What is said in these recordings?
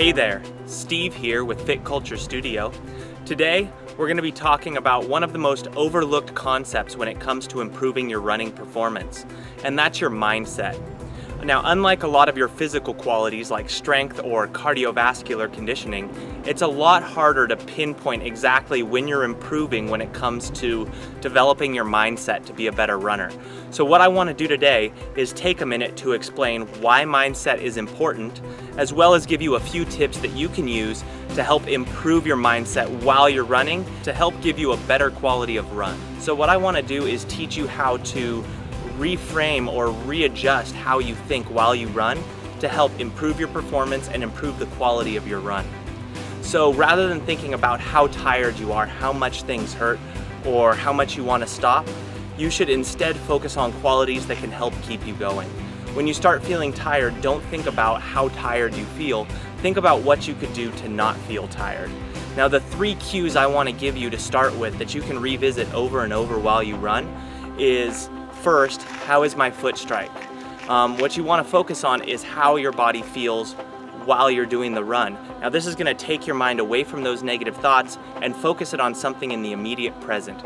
Hey there, Steve here with Fit Culture Studio. Today, we're going to be talking about one of the most overlooked concepts when it comes to improving your running performance, and that's your mindset. Now, unlike a lot of your physical qualities like strength or cardiovascular conditioning, it's a lot harder to pinpoint exactly when you're improving when it comes to developing your mindset to be a better runner. So what I want to do today is take a minute to explain why mindset is important, as well as give you a few tips that you can use to help improve your mindset while you're running to help give you a better quality of run. So what I want to do is teach you how to reframe or readjust how you think while you run to help improve your performance and improve the quality of your run. So rather than thinking about how tired you are, how much things hurt, or how much you want to stop, you should instead focus on qualities that can help keep you going. When you start feeling tired, don't think about how tired you feel. Think about what you could do to not feel tired. Now, the 3 cues I want to give you to start with that you can revisit over and over while you run is, first, how is my foot strike? What you want to focus on is how your body feels while you're doing the run. Now, this is going to take your mind away from those negative thoughts and focus it on something in the immediate present.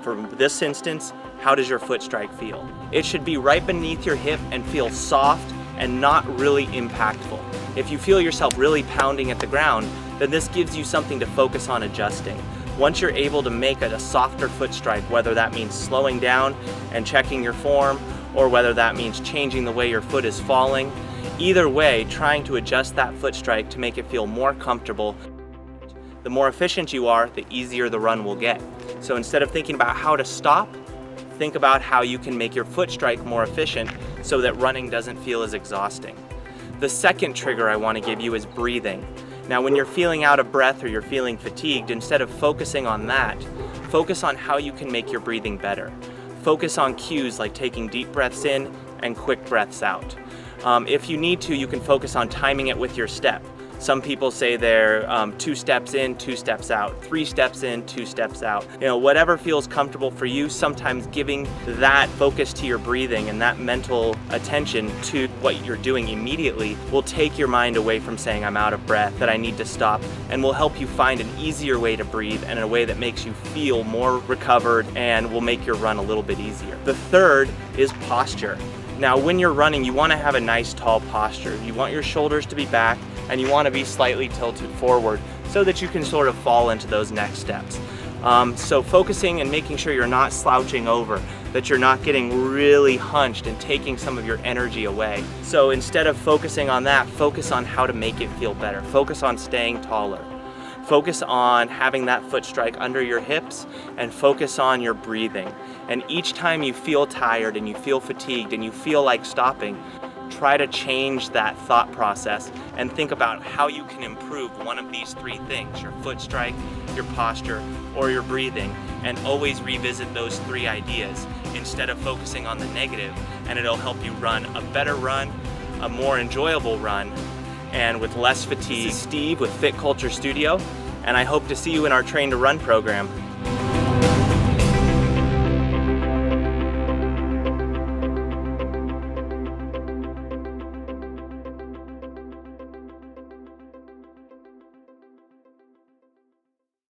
For this instance, how does your foot strike feel? It should be right beneath your hip and feel soft and not really impactful. If you feel yourself really pounding at the ground, then this gives you something to focus on adjusting. Once you're able to make a softer foot strike, whether that means slowing down and checking your form, or whether that means changing the way your foot is falling, either way, trying to adjust that foot strike to make it feel more comfortable. The more efficient you are, the easier the run will get. So instead of thinking about how to stop, think about how you can make your foot strike more efficient so that running doesn't feel as exhausting. The second trigger I want to give you is breathing. Now, when you're feeling out of breath or you're feeling fatigued, instead of focusing on that, focus on how you can make your breathing better. Focus on cues like taking deep breaths in and quick breaths out. If you need to, you can focus on timing it with your step. Some people say they're 2 steps in, 2 steps out, 3 steps in, 2 steps out. You know, whatever feels comfortable for you, sometimes giving that focus to your breathing and that mental attention to what you're doing immediately will take your mind away from saying, I'm out of breath, that I need to stop, and will help you find an easier way to breathe and a way that makes you feel more recovered and will make your run a little bit easier. The third is posture. Now, when you're running, you want to have a nice tall posture. You want your shoulders to be back and you want to be slightly tilted forward so that you can sort of fall into those next steps. So focusing and making sure you're not slouching over, that you're not getting really hunched and taking some of your energy away. So instead of focusing on that, focus on how to make it feel better. Focus on staying taller. Focus on having that foot strike under your hips and focus on your breathing. And each time you feel tired and you feel fatigued and you feel like stopping, try to change that thought process and think about how you can improve one of these 3 things, your foot strike, your posture, or your breathing, and always revisit those 3 ideas instead of focusing on the negative, and it'll help you run a better run, a more enjoyable run, and with less fatigue. This is Steve with Fit Culture Studio, and I hope to see you in our Train to Run program.